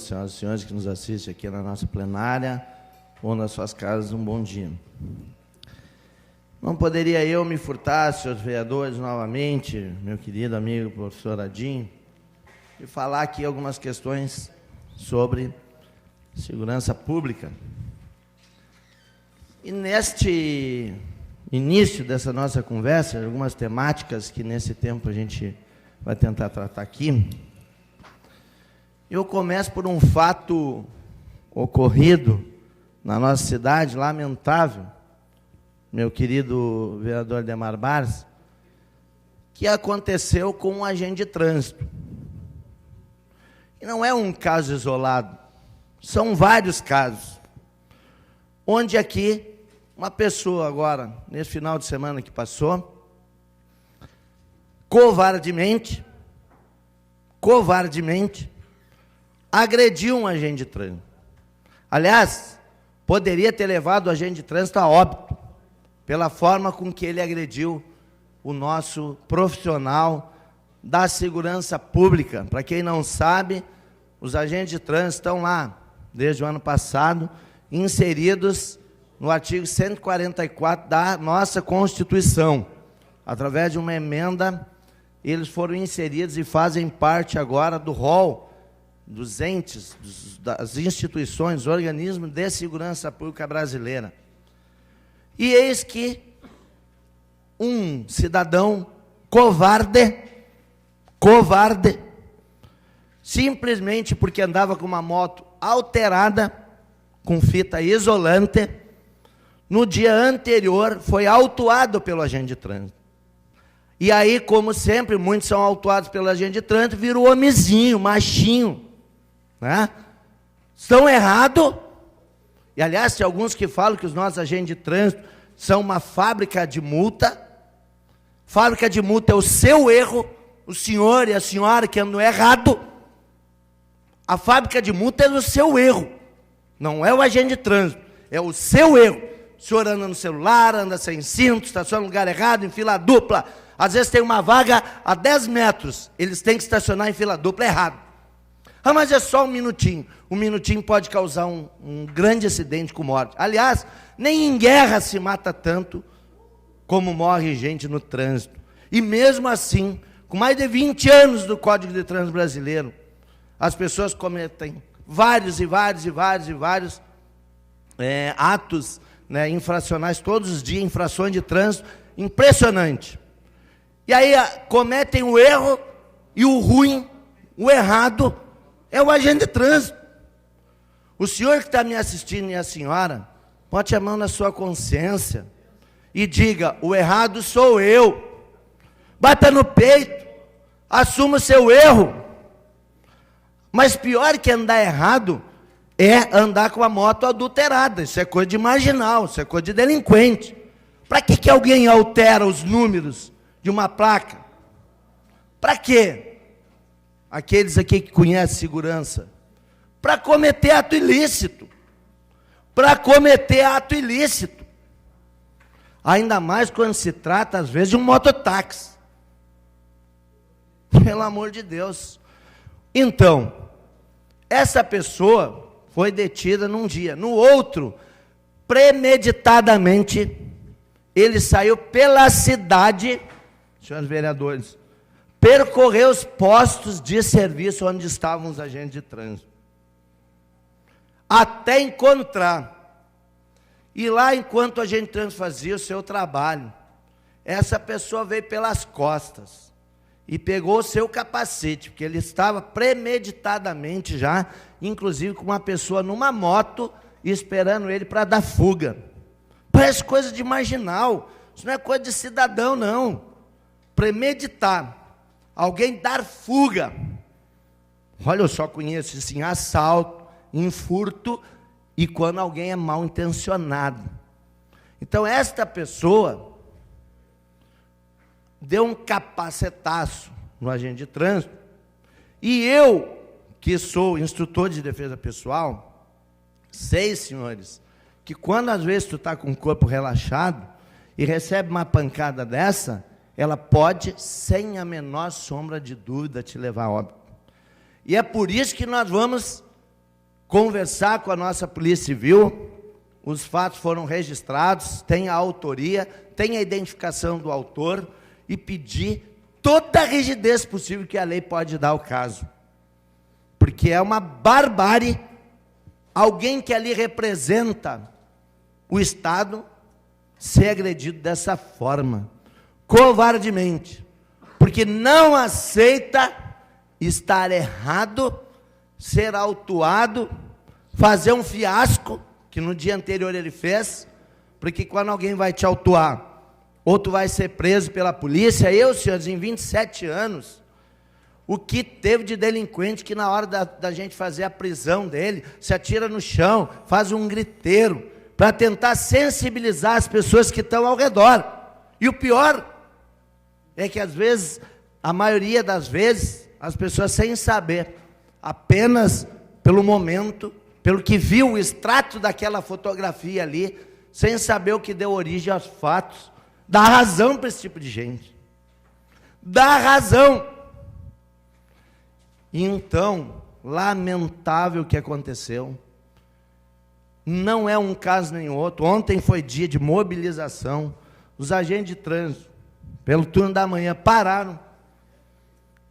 senhoras e senhores que nos assistem aqui na nossa plenária ou nas suas casas, um bom dia. Não poderia eu me furtar, senhores vereadores, novamente, meu querido amigo professor Adim, de falar aqui algumas questões sobre segurança pública. E neste início dessa nossa conversa, algumas temáticas que nesse tempo a gente vai tentar tratar aqui, eu começo por um fato ocorrido na nossa cidade, lamentável, meu querido vereador Demar Barros, que aconteceu com um agente de trânsito. E não é um caso isolado, são vários casos, onde aqui uma pessoa agora, nesse final de semana que passou, covardemente, agrediu um agente de trânsito. Aliás, poderia ter levado o agente de trânsito a óbito, pela forma com que ele agrediu o nosso profissional da segurança pública. Para quem não sabe, os agentes de trânsito estão lá, desde o ano passado, inseridos no artigo 144 da nossa Constituição. Através de uma emenda, eles foram inseridos e fazem parte agora do rol dos entes, das instituições, dos organismos de segurança pública brasileira. E eis que um cidadão covarde, simplesmente porque andava com uma moto alterada, com fita isolante, no dia anterior foi autuado pelo agente de trânsito. E aí, como sempre, muitos são autuados pelo agente de trânsito, vira o homenzinho, machinho, né? Estão errados. E, aliás, tem alguns que falam que os nossos agentes de trânsito são uma fábrica de multa. Fábrica de multa é o seu erro, o senhor e a senhora que andam errado. A fábrica de multa é o seu erro, não é o agente de trânsito, é o seu erro. O senhor anda no celular, anda sem cinto, estaciona no lugar errado, em fila dupla. Às vezes tem uma vaga a 10 metros, eles têm que estacionar em fila dupla errado. Ah, mas é só um minutinho. Um minutinho pode causar um grande acidente com morte. Aliás, nem em guerra se mata tanto como morre gente no trânsito. E mesmo assim, com mais de 20 anos do Código de Trânsito brasileiro, as pessoas cometem vários atos, né, infracionais todos os dias, infrações de trânsito, impressionante. E aí cometem o erro e o ruim, o errado, é o agente de trânsito. O senhor que está me assistindo e a senhora, bote a mão na sua consciência e diga, o errado sou eu. Bata no peito, assuma o seu erro. Mas pior que andar errado é andar com a moto adulterada. Isso é coisa de marginal, isso é coisa de delinquente. Para que alguém altera os números de uma placa? Para quê? Aqueles aqui que conhecem segurança. Para cometer ato ilícito. Ainda mais quando se trata, às vezes, de um mototáxi. Pelo amor de Deus. Então, essa pessoa foi detida num dia. No outro, premeditadamente, ele saiu pela cidade, senhores vereadores, percorreu os postos de serviço onde estavam os agentes de trânsito, até encontrar. E lá, enquanto o agente de trânsito fazia o seu trabalho, essa pessoa veio pelas costas e pegou o seu capacete, porque ele estava premeditadamente já, inclusive com uma pessoa numa moto, esperando ele para dar fuga. Parece coisa de marginal, isso não é coisa de cidadão, não. Premeditar, alguém dar fuga. Olha, eu só conheço isso em assalto, em furto e quando alguém é mal intencionado. Então, esta pessoa deu um capacetaço no agente de trânsito, e eu, que sou instrutor de defesa pessoal, sei, senhores, que quando às vezes tu está com o corpo relaxado e recebe uma pancada dessa, ela pode, sem a menor sombra de dúvida, te levar a óbito. E é por isso que nós vamos conversar com a nossa Polícia Civil, os fatos foram registrados, tem a autoria, tem a identificação do autor, e pedir toda a rigidez possível que a lei pode dar ao caso. Porque é uma barbárie alguém que ali representa o Estado ser agredido dessa forma, covardemente, porque não aceita estar errado, ser autuado, fazer um fiasco, que no dia anterior ele fez, porque quando alguém vai te autuar, ou tu vai ser preso pela polícia, senhores, em 27 anos, o que teve de delinquente que na hora da gente fazer a prisão dele, se atira no chão, faz um griteiro, para tentar sensibilizar as pessoas que estão ao redor. E o pior é que às vezes, a maioria das vezes, as pessoas sem saber, apenas pelo momento, pelo que viu o extrato daquela fotografia ali, sem saber o que deu origem aos fatos, dá razão para esse tipo de gente. Dá razão. Então, lamentável o que aconteceu. Não é um caso nem outro. Ontem foi dia de mobilização. Os agentes de trânsito, pelo turno da manhã, pararam,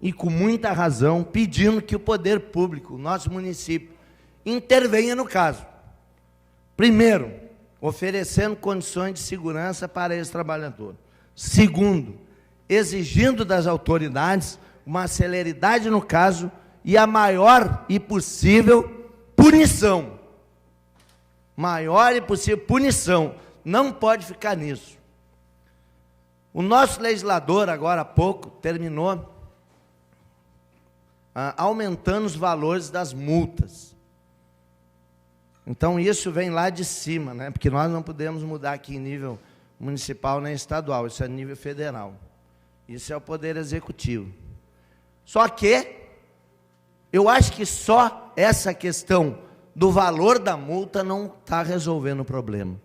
e com muita razão, pedindo que o poder público, o nosso município, intervenha no caso. Primeiro, oferecendo condições de segurança para esse trabalhador. Segundo, exigindo das autoridades uma celeridade no caso e a maior e possível punição. Maior e possível punição. Não pode ficar nisso. O nosso legislador, agora há pouco, terminou aumentando os valores das multas. Então, isso vem lá de cima, né? Porque nós não podemos mudar aqui em nível municipal nem estadual, isso é nível federal. Isso é o Poder Executivo. Só que, eu acho que só essa questão do valor da multa não está resolvendo o problema.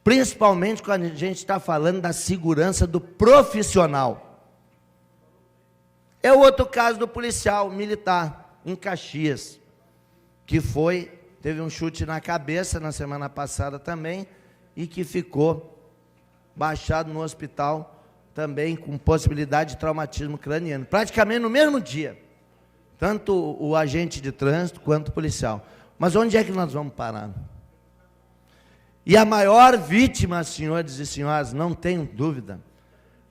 Principalmente quando a gente está falando da segurança do profissional. É o outro caso do policial militar, em Caxias, que teve um chute na cabeça na semana passada também, e que ficou baixado no hospital também com possibilidade de traumatismo craniano, praticamente no mesmo dia, tanto o agente de trânsito quanto o policial. Mas onde é que nós vamos parar? E a maior vítima, senhores e senhoras, não tenho dúvida,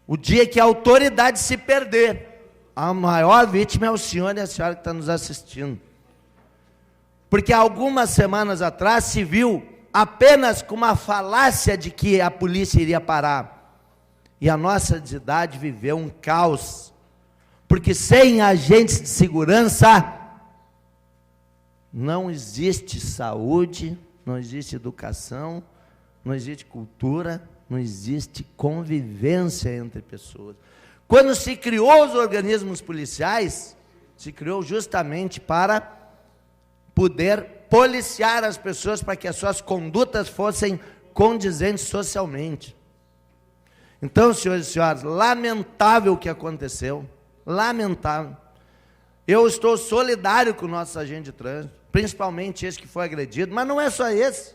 o dia que a autoridade se perder, a maior vítima é o senhor e a senhora que está nos assistindo. Porque algumas semanas atrás se viu apenas com uma falácia de que a polícia iria parar. E a nossa cidade viveu um caos. Porque sem agentes de segurança, não existe saúde, não existe educação, não existe cultura, não existe convivência entre pessoas. Quando se criou os organismos policiais, se criou justamente para poder policiar as pessoas para que as suas condutas fossem condizentes socialmente. Então, senhores e senhoras, lamentável o que aconteceu, lamentável. Eu estou solidário com o nosso agente de trânsito, principalmente esse que foi agredido, mas não é só esse.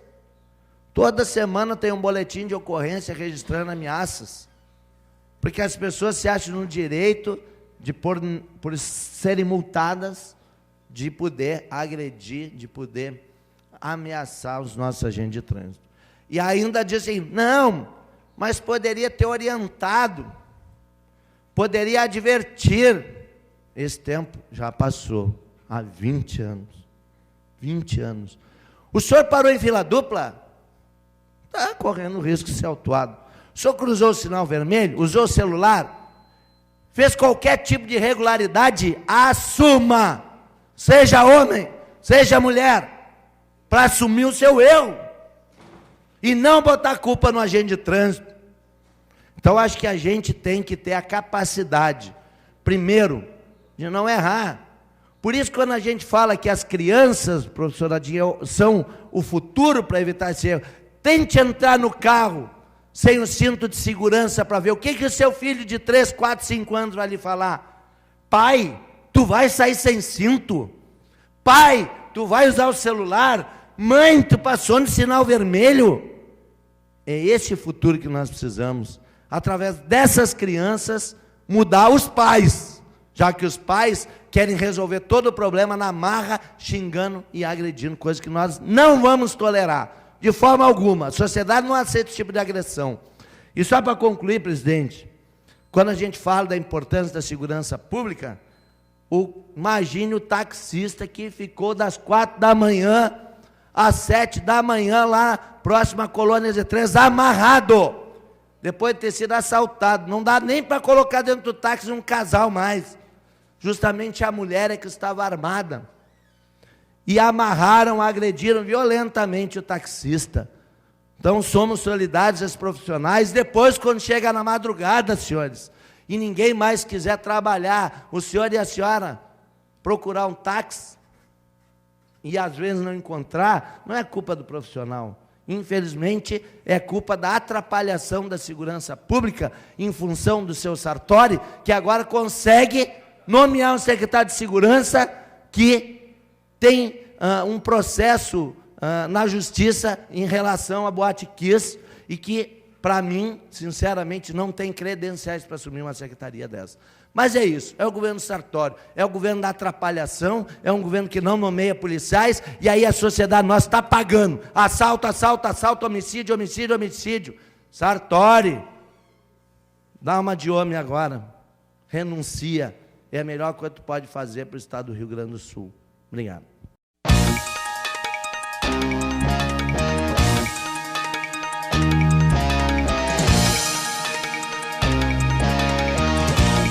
Toda semana tem um boletim de ocorrência registrando ameaças, porque as pessoas se acham no direito de, por serem multadas, de poder agredir, de poder ameaçar os nossos agentes de trânsito. E ainda dizem, não, mas poderia ter orientado, poderia advertir. Esse tempo já passou, há 20 anos. 20 anos. O senhor parou em fila dupla? Está correndo o risco de ser autuado. O senhor cruzou o sinal vermelho? Usou o celular? Fez qualquer tipo de irregularidade? Assuma! Seja homem, seja mulher, para assumir o seu erro. E não botar a culpa no agente de trânsito. Então, acho que a gente tem que ter a capacidade, primeiro, de não errar. Por isso, quando a gente fala que as crianças, professora Adinha, são o futuro para evitar esse erro, tente entrar no carro sem o cinto de segurança para ver o que o seu filho de 3, 4, 5 anos vai lhe falar. Pai, tu vai sair sem cinto? Pai, tu vai usar o celular, mãe, tu passou no sinal vermelho. É esse futuro que nós precisamos, através dessas crianças, mudar os pais, já que os pais querem resolver todo o problema na marra, xingando e agredindo, coisa que nós não vamos tolerar, de forma alguma. A sociedade não aceita esse tipo de agressão. E só para concluir, presidente, quando a gente fala da importância da segurança pública, imagine o taxista que ficou das 4 da manhã às 7 da manhã, lá próxima à colônia Z3, amarrado, depois de ter sido assaltado. Não dá nem para colocar dentro do táxi um casal mais. Justamente a mulher é que estava armada. E amarraram, agrediram violentamente o taxista. Então, somos solidários aos profissionais. Depois, quando chega na madrugada, senhores, e ninguém mais quiser trabalhar, o senhor e a senhora procurar um táxi, e às vezes não encontrar, não é culpa do profissional. Infelizmente, é culpa da atrapalhação da segurança pública, em função do seu Sartori, que agora consegue nomear um secretário de segurança que tem um processo na justiça em relação à Boate Kiss, e que, para mim, sinceramente, não tem credenciais para assumir uma secretaria dessa. Mas é isso, é o governo Sartori, é o governo da atrapalhação, é um governo que não nomeia policiais, e aí a sociedade nossa está pagando. Assalto, assalto, assalto, homicídio, homicídio, homicídio. Sartori, dá uma de homem agora, renuncia, é a melhor coisa que tu pode fazer para o estado do Rio Grande do Sul. Obrigado.